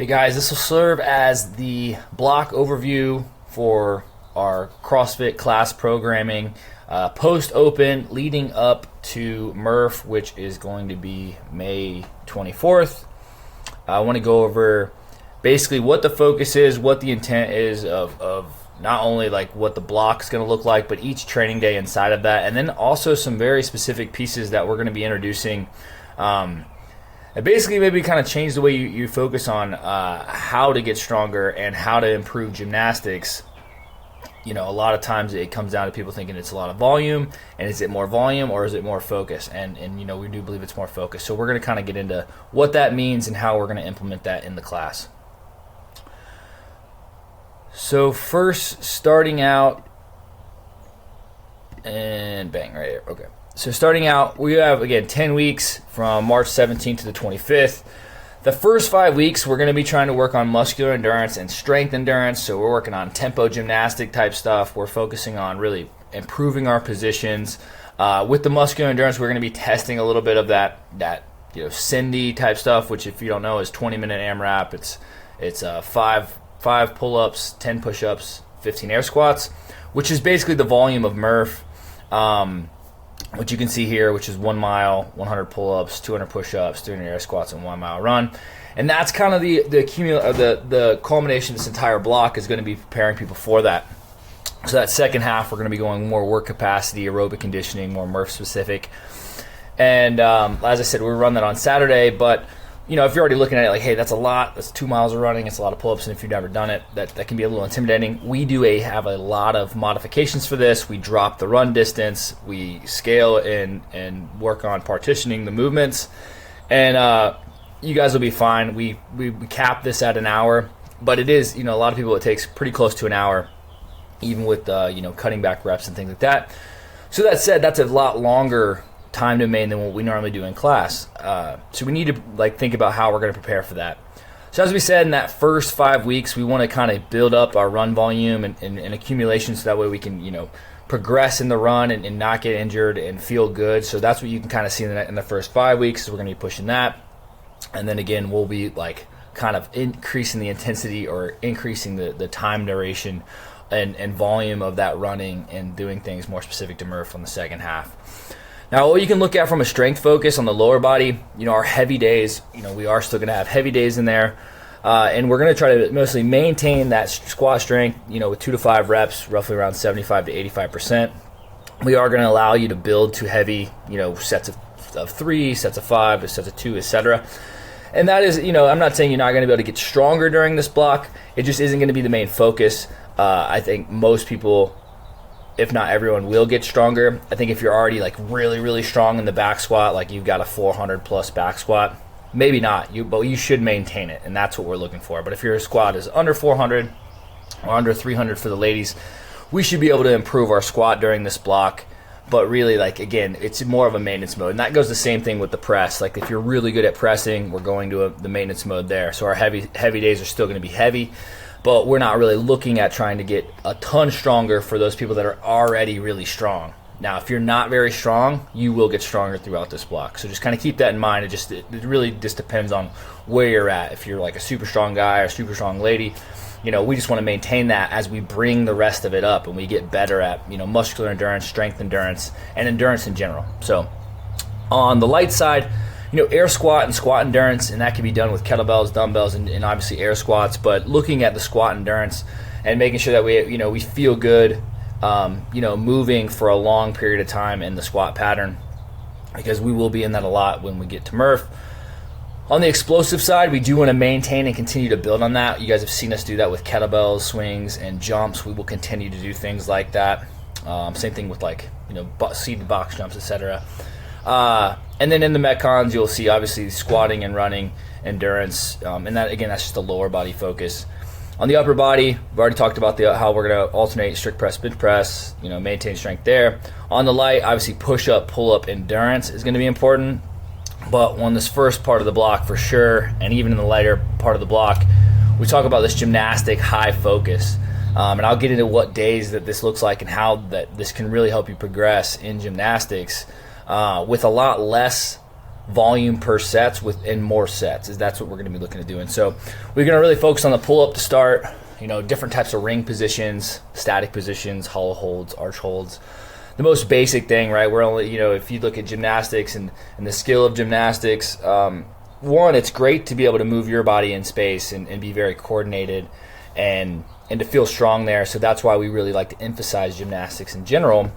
Hey guys, this will serve as the block overview for our CrossFit class programming post-open leading up to Murph, which is going to be May 24th. I want to go over basically what the focus is, what the intent is of not only like what the block is going to look like, but each training day inside of that, and then also some very specific pieces that we're going to be introducing. And basically maybe kind of change the way you focus on how to get stronger and how to improve gymnastics. You know, a lot of times it comes down to people thinking it's a lot of volume, and is it more volume or is it more focus? And you know, we do believe it's more focus. So we're going to kind of get into what that means and how we're going to implement that in the class. So first, starting out, and bang, right here, okay. So starting out, we have, again, 10 weeks from March 17th to the 25th. The first 5 weeks, we're going to be trying to work on muscular endurance and strength endurance. So we're working on tempo gymnastic type stuff. We're focusing on really improving our positions. With the muscular endurance, we're going to be testing a little bit of that Cindy type stuff, which if you don't know is 20-minute AMRAP. It's 5 pull-ups, 10 push-ups, 15 air squats, which is basically the volume of Murph. What you can see here, which is 1 mile, 100 pull-ups, 200 push-ups, 300 air squats, and 1 mile run. And that's kind of the culmination of this entire block is going to be preparing people for that. So that second half, we're going to be going more work capacity, aerobic conditioning, more Murph specific. And as I said, we run that on Saturday, but you know, if you're already looking at it like, hey, that's a lot, that's 2 miles of running, it's a lot of pull-ups, and if you've never done it, that can be a little intimidating. We have a lot of modifications for this. We drop the run distance, we scale and work on partitioning the movements, and you guys will be fine. We cap this at an hour, but it is, you know, a lot of people it takes pretty close to an hour, even with cutting back reps and things like that. So that said, that's a lot longer time domain than what we normally do in class. So we need to think about how we're going to prepare for that. So as we said, in that first 5 weeks, we want to kind of build up our run volume and accumulation, so that way we can progress in the run and not get injured and feel good. So that's what you can kind of see in the first 5 weeks. So we're going to be pushing that, and then again we'll be kind of increasing the intensity or increasing the time duration and volume of that running and doing things more specific to Murph on the second half. Now, what you can look at from a strength focus on the lower body, our heavy days, we are still going to have heavy days in there. And we're going to try to mostly maintain that squat strength, with 2 to 5 reps, roughly around 75 to 85%. We are going to allow you to build to heavy, sets of 3, sets of 5, sets of 2, etc. And that is, I'm not saying you're not going to be able to get stronger during this block. It just isn't going to be the main focus. I think most people, if not everyone, will get stronger. I think if you're already really, really strong in the back squat, you've got a 400 plus back squat, maybe not, but you should maintain it, and that's what we're looking for. But if your squat is under 400 or under 300 for the ladies, we should be able to improve our squat during this block. But really, again, it's more of a maintenance mode. And that goes the same thing with the press. If you're really good at pressing, we're going to the maintenance mode there. So our heavy days are still going to be heavy, but we're not really looking at trying to get a ton stronger for those people that are already really strong. Now, if you're not very strong, you will get stronger throughout this block. So just kind of keep that in mind. It really just depends on where you're at. If you're a super strong guy or a super strong lady, we just want to maintain that as we bring the rest of it up and we get better at, muscular endurance, strength endurance, and endurance in general. So on the light side, air squat and squat endurance, and that can be done with kettlebells, dumbbells, and obviously air squats. But looking at the squat endurance and making sure that we feel good, moving for a long period of time in the squat pattern, because we will be in that a lot when we get to Murph. On the explosive side, we do want to maintain and continue to build on that. You guys have seen us do that with kettlebells, swings, and jumps. We will continue to do things like that. Same thing with seated box jumps, etc. And then in the Metcons, you'll see obviously squatting and running, endurance, and that again, that's just a lower body focus. On the upper body, we've already talked about how we're going to alternate strict press, bench press, maintain strength there. On the light, obviously push up, pull up, endurance is going to be important. But on this first part of the block for sure, and even in the lighter part of the block, we talk about this gymnastic high focus. And I'll get into what days that this looks like and how that this can really help you progress in gymnastics with a lot less volume per sets within more sets. That's what we're going to be looking to do. And so we're going to really focus on the pull-up to start, different types of ring positions, static positions, hollow holds, arch holds. The most basic thing, right? We're only, if you look at gymnastics and the skill of gymnastics, one, it's great to be able to move your body in space and be very coordinated and to feel strong there. So that's why we really like to emphasize gymnastics in general.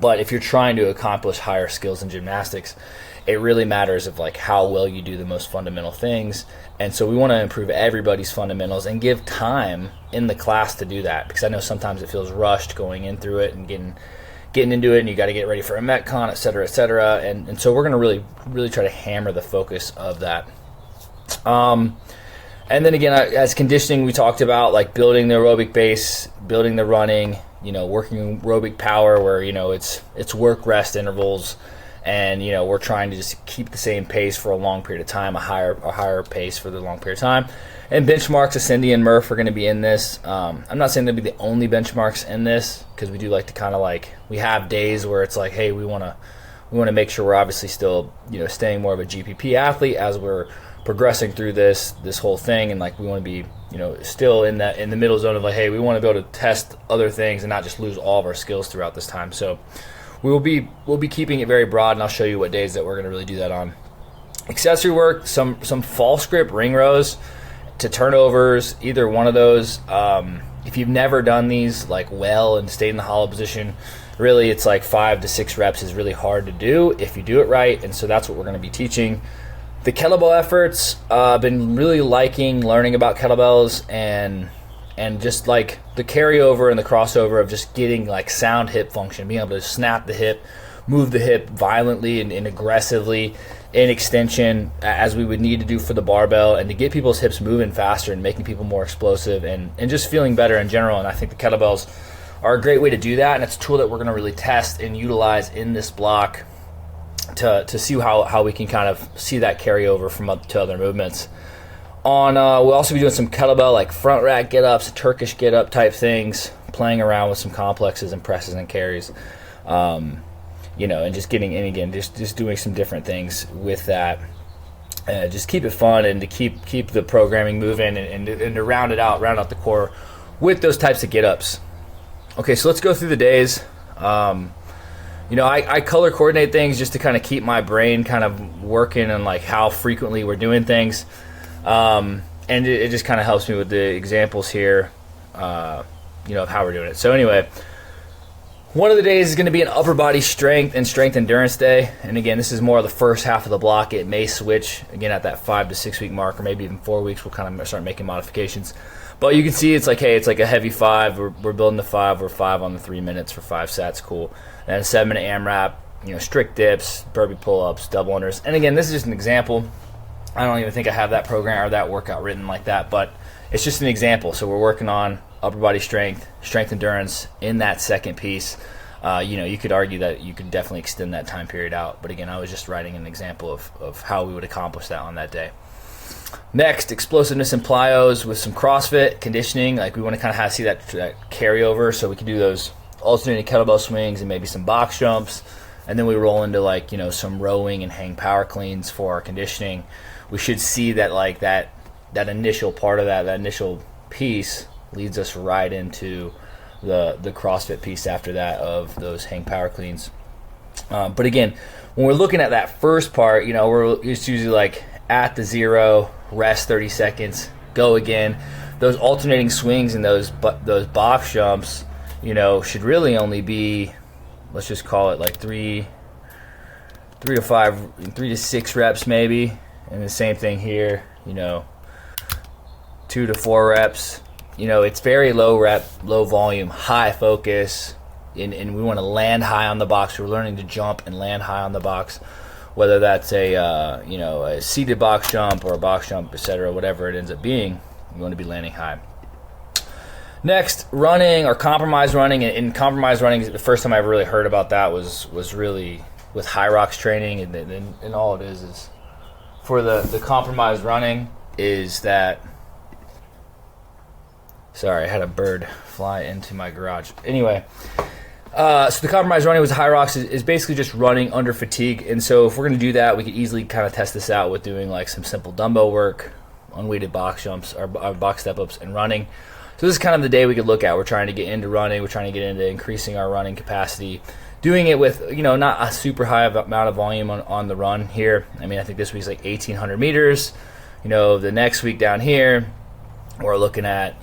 But if you're trying to accomplish higher skills in gymnastics, it really matters of like how well you do the most fundamental things. And so we want to improve everybody's fundamentals and give time in the class to do that, because I know sometimes it feels rushed going in through it and getting into it, and you got to get ready for a Metcon, et cetera, et cetera. And so we're going to really try to hammer the focus of that. And then again, as conditioning, we talked about like building the aerobic base, building the running, working aerobic power where, it's work rest intervals. And, we're trying to just keep the same pace for a long period of time, a higher pace for the long period of time. And benchmarks, Cindy and Murph are going to be in this. I'm not saying they'll be the only benchmarks in this, because we do like to kind of we have days where it's like, hey, we want to make sure we're obviously still, staying more of a GPP athlete as we're progressing through this whole thing. And we want to be, still in the middle zone of hey, we want to be able to test other things and not just lose all of our skills throughout this time. So we'll be keeping it very broad, and I'll show you what days that we're going to really do that on. Accessory work, some false grip ring rows to turnovers, either one of those. If you've never done these well and stayed in the hollow position, really it's 5 to 6 reps is really hard to do if you do it right, and so that's what we're going to be teaching. The kettlebell efforts, I've been really learning about kettlebells and just the carryover and the crossover of just getting sound hip function, being able to snap the hip, move the hip violently and aggressively in extension as we would need to do for the barbell, and to get people's hips moving faster and making people more explosive and just feeling better in general. And I think the kettlebells are a great way to do that, and it's a tool that we're going to really test and utilize in this block to see how we can kind of see that carryover from up to other movements. We'll also be doing some kettlebell front rack get-ups, Turkish get-up type things, playing around with some complexes and presses and carries, and just getting in again, just doing some different things with that. Just keep it fun and to keep the programming moving and to round out the core with those types of get-ups. Okay, so let's go through the days. I color coordinate things just to kind of keep my brain kind of working on how frequently we're doing things. And it just kind of helps me with the examples here, of how we're doing it. So anyway, one of the days is going to be an upper body strength and strength endurance day. And again, this is more of the first half of the block. It may switch again at that 5 to 6 week mark, or maybe even 4 weeks. We'll kind of start making modifications. But you can see it's hey, it's a heavy 5. We're building the 5. We're 5 on the 3 minutes for 5 sets. Cool. And a 7 minute AMRAP, strict dips, burpee pull-ups, double unders. And again, this is just an example. I don't even think I have that program or that workout written like that, but it's just an example. So we're working on upper body strength, strength endurance in that second piece. You could argue that you could definitely extend that time period out. But again, I was just writing an example of how we would accomplish that on that day. Next, explosiveness and plyos with some CrossFit conditioning. We want to kind of see that carryover, so we can do those alternating kettlebell swings and maybe some box jumps. And then we roll into some rowing and hang power cleans for our conditioning. We should see that that initial part of that initial piece leads us right into the CrossFit piece after that of those hang power cleans. But again, when we're looking at that first part, it's usually at the 0, rest 30 seconds, go again. Those alternating swings and those box jumps, should really only be, let's just call it 3 to 6 reps maybe. And the same thing here, 2 to 4 reps. It's very low volume, high focus, and we want to land high on the box. We're learning to jump and land high on the box, whether that's a seated box jump or a box jump, etc., whatever it ends up being. You want to be landing high. Next, running or compromise running. And compromise running, the first time I ever really heard about that was really with High Rocks training, and all it is for the compromise running is that. Sorry, I had a bird fly into my garage. Anyway, So the compromise running with high rocks is basically just running under fatigue. And so if we're going to do that, we could easily kind of test this out with doing like some simple dumbbell work, unweighted box jumps, or box step-ups, and running. So this is kind of the day we could look at. We're trying to get into running. We're trying to get into increasing our running capacity. Doing it with, not a super high amount of volume on the run here. I mean, I think this week's like 1,800 meters. The next week down here, we're looking at,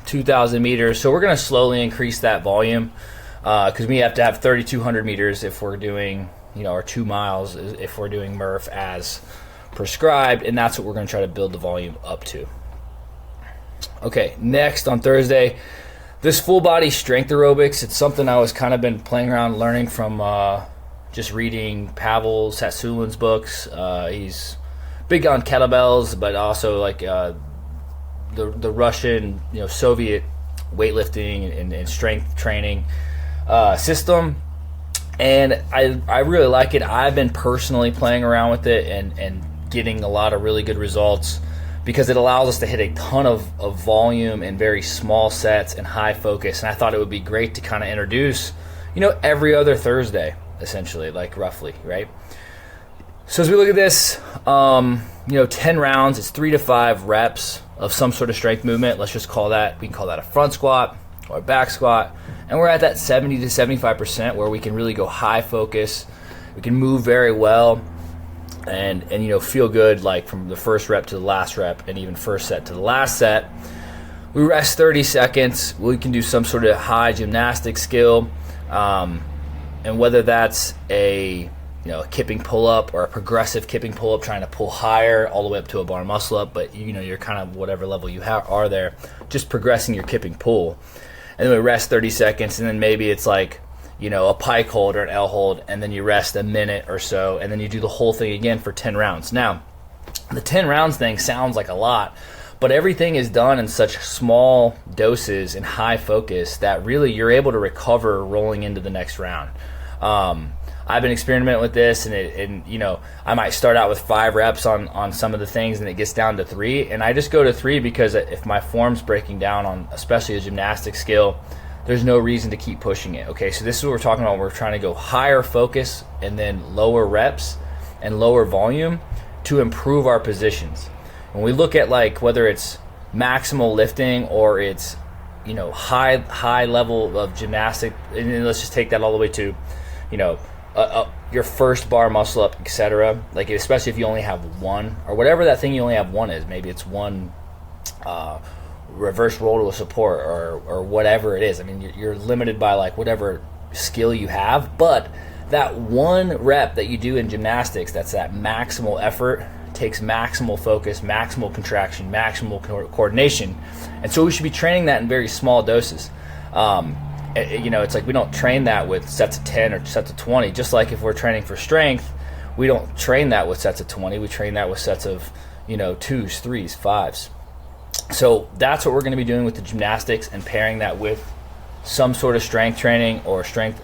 2,000 meters. So we're going to slowly increase that volume because we have to have 3,200 meters if we're doing, or 2 miles if we're doing Murph as prescribed. And that's what we're going to try to build the volume up to. Okay, next on Thursday, this full body strength aerobics. It's something I was kind of been playing around learning from just reading Pavel Satsulin's books. He's big on kettlebells, but also like the Russian, Soviet weightlifting and strength training system. And I really like it. I've been personally playing around with it and getting a lot of really good results because it allows us to hit a ton of volume in very small sets and high focus. And I thought it would be great to kind of introduce, every other Thursday, essentially, like roughly, right? So as we look at this, 10 rounds, it's 3 to 5 reps of some sort of strength movement. Let's just call that, we can call that a front squat or a back squat. And we're at that 70 to 75% where we can really go high focus. We can move very well and feel good, like from the first rep to the last rep and even first set to the last set. We rest 30 seconds. We can do some sort of high gymnastic skill. And whether that's a kipping pull-up or a progressive kipping pull-up, trying to pull higher all the way up to a bar muscle up, but you're kind of whatever level you are there, just progressing your kipping pull. And then we rest 30 seconds, and then maybe it's like, a pike hold or an L hold, and then you rest a minute or so, and then you do the whole thing again for 10 rounds. Now, the 10 rounds thing sounds like a lot, but everything is done in such small doses and high focus that really you're able to recover rolling into the next round. I've been experimenting with this, and I might start out with 5 reps on some of the things, and it gets down to 3, and I just go to 3 because if my form's breaking down on especially a gymnastic skill, there's no reason to keep pushing it. Okay, so this is what we're talking about. We're trying to go higher focus and then lower reps and lower volume to improve our positions. When we look at like whether it's maximal lifting or it's high level of gymnastic, and then let's just take that all the way to your first bar muscle up, etc. Like especially if you only have one or whatever that thing you only have one is. Maybe it's one reverse roll to a support or whatever it is. I mean, you're limited by like whatever skill you have, but that one rep that you do in gymnastics, that's that maximal effort, takes maximal focus, maximal contraction, maximal coordination. And so we should be training that in very small doses. It's like we don't train that with sets of 10 or sets of 20. Just like if we're training for strength, we don't train that with sets of 20. We train that with sets of, 2s, 3s, 5s. So that's what we're going to be doing with the gymnastics and pairing that with some sort of strength training or strength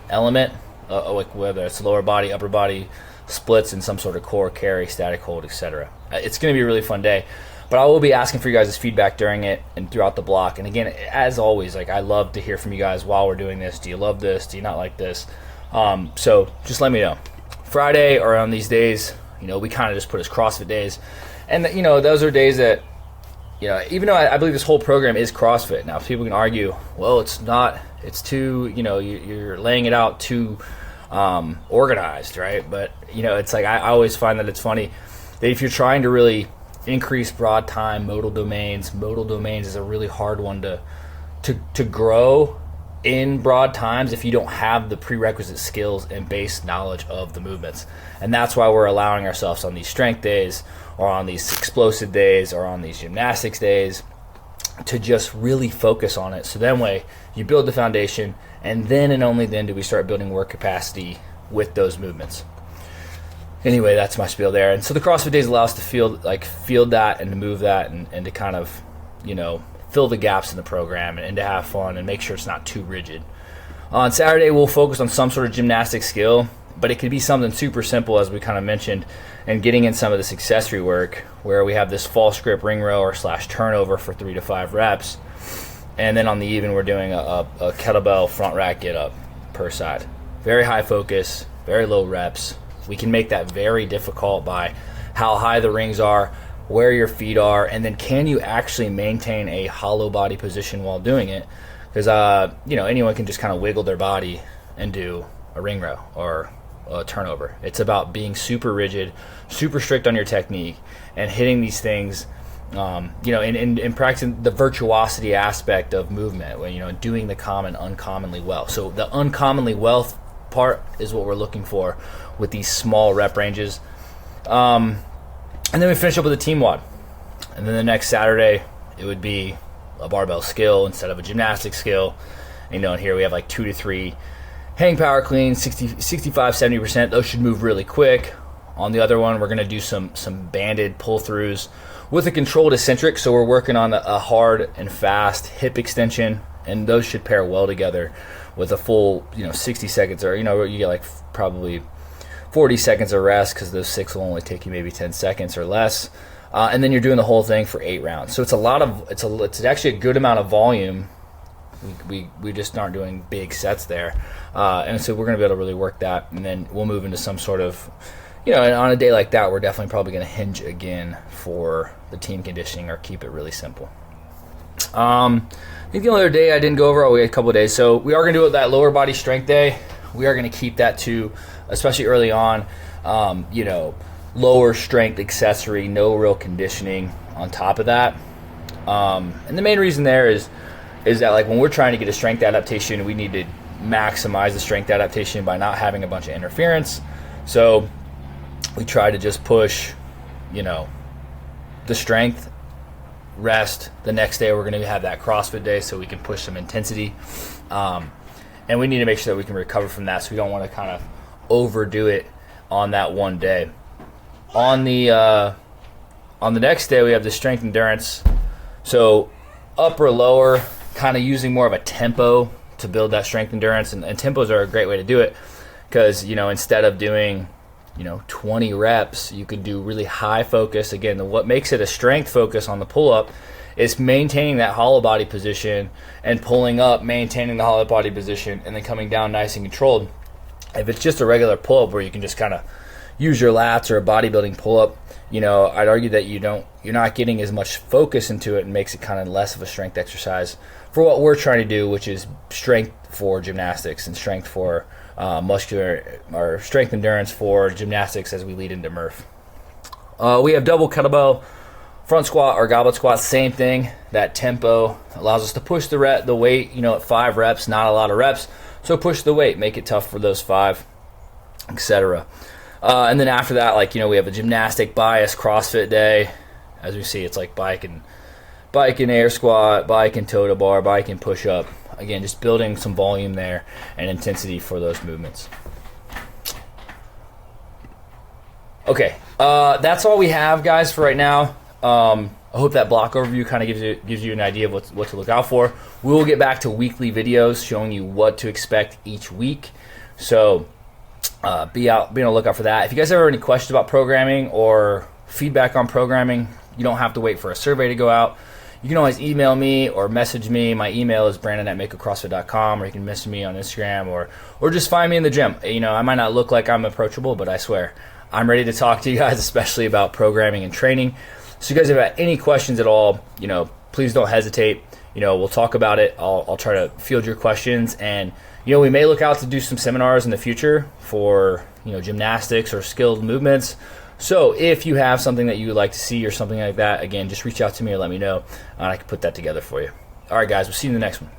element, like whether it's lower body, upper body, splits, and some sort of core, carry, static hold, etc. It's going to be a really fun day. But I will be asking for you guys' feedback during it and throughout the block. And again, as always, like I love to hear from you guys while we're doing this. Do you love this? Do you not like this? So just let me know. Friday or on these days, we kind of just put as CrossFit days. And, those are days that, even though I believe this whole program is CrossFit. Now, people can argue, well, it's not. It's too, you're laying it out too organized, right? But, it's like I always find that it's funny that if you're trying to really increase broad time modal domains is a really hard one to grow in broad times if you don't have the prerequisite skills and base knowledge of the movements. And that's why we're allowing ourselves on these strength days or on these explosive days or on these gymnastics days to just really focus on it. So that way you build the foundation, and then and only then do we start building work capacity with those movements. Anyway, that's my spiel there. And so the CrossFit days allow us to field that and to move that and to kind of, fill the gaps in the program and to have fun and make sure it's not too rigid. On Saturday, we'll focus on some sort of gymnastic skill, but it could be something super simple, as we kind of mentioned, and getting in some of this accessory work where we have this false grip ring row or / turnover for 3 to 5 reps. And then on the even, we're doing a kettlebell front rack get up per side. Very high focus, very low reps. We can make that very difficult by how high the rings are, where your feet are, and then can you actually maintain a hollow body position while doing it? Because anyone can just kind of wiggle their body and do a ring row or a turnover. It's about being super rigid, super strict on your technique, and hitting these things. In practicing the virtuosity aspect of movement, doing the common uncommonly well. So the uncommonly well part is what we're looking for with these small rep ranges. And then we finish up with a team WOD. And then the next Saturday, it would be a barbell skill instead of a gymnastic skill. And here we have like 2 to 3 hang power clean, 65, 70%. Those should move really quick. On the other one, we're going to do some banded pull-throughs with a controlled eccentric. So we're working on a hard and fast hip extension, and those should pair well together with a full 60 seconds, or you get like probably 40 seconds of rest, because those 6 will only take you maybe 10 seconds or less. And then you're doing the whole thing for 8 rounds. So it's actually a good amount of volume. We just aren't doing big sets there. And so we're going to be able to really work that, and then we'll move into some sort of, and on a day like that, we're definitely probably going to hinge again for the team conditioning or keep it really simple. I think the only other day I didn't go over, we had a couple of days. So we are going to do that lower body strength day. We are going to keep that to, especially early on, lower strength accessory, no real conditioning on top of that. And the main reason there is that like when we're trying to get a strength adaptation, we need to maximize the strength adaptation by not having a bunch of interference. So we try to just push, the strength, rest. The next day we're going to have that CrossFit day, so we can push some intensity. And we need to make sure that we can recover from that, so we don't want to kind of overdo it on that one day. On the next day, we have the strength endurance. So upper, lower, kind of using more of a tempo to build that strength endurance. And tempos are a great way to do it, because, instead of doing 20 reps, you could do really high focus. Again, what makes it a strength focus on the pull-up is maintaining that hollow body position and pulling up, maintaining the hollow body position, and then coming down nice and controlled. If it's just a regular pull-up where you can just kind of use your lats or a bodybuilding pull-up, I'd argue that you're not getting as much focus into it, and makes it kind of less of a strength exercise for what we're trying to do, which is strength for gymnastics and strength for muscular, or strength endurance for gymnastics as we lead into Murph. We have double kettlebell front squat or goblet squat, same thing. That tempo allows us to push the weight, at 5 reps, not a lot of reps. So push the weight, make it tough for those 5, etc. And then after that, we have a gymnastic bias CrossFit day. As we see, it's like bike and air squat, bike and toe to bar, bike and push up. Again, just building some volume there and intensity for those movements. Okay, that's all we have, guys, for right now. I hope that block overview kind of gives you an idea of what to look out for. We will get back to weekly videos showing you what to expect each week. So be on the lookout for that. If you guys ever have any questions about programming or feedback on programming, you don't have to wait for a survey to go out. You can always email me or message me. My email is brandon@makocrossfit.com, or you can message me on Instagram, or just find me in the gym. I might not look like I'm approachable, but I swear I'm ready to talk to you guys, especially about programming and training. So you guys have any questions at all, please don't hesitate. We'll talk about it. I'll try to field your questions, and we may look out to do some seminars in the future for gymnastics or skilled movements. So if you have something that you would like to see or something like that, again, just reach out to me or let me know, and I can put that together for you. All right, guys, we'll see you in the next one.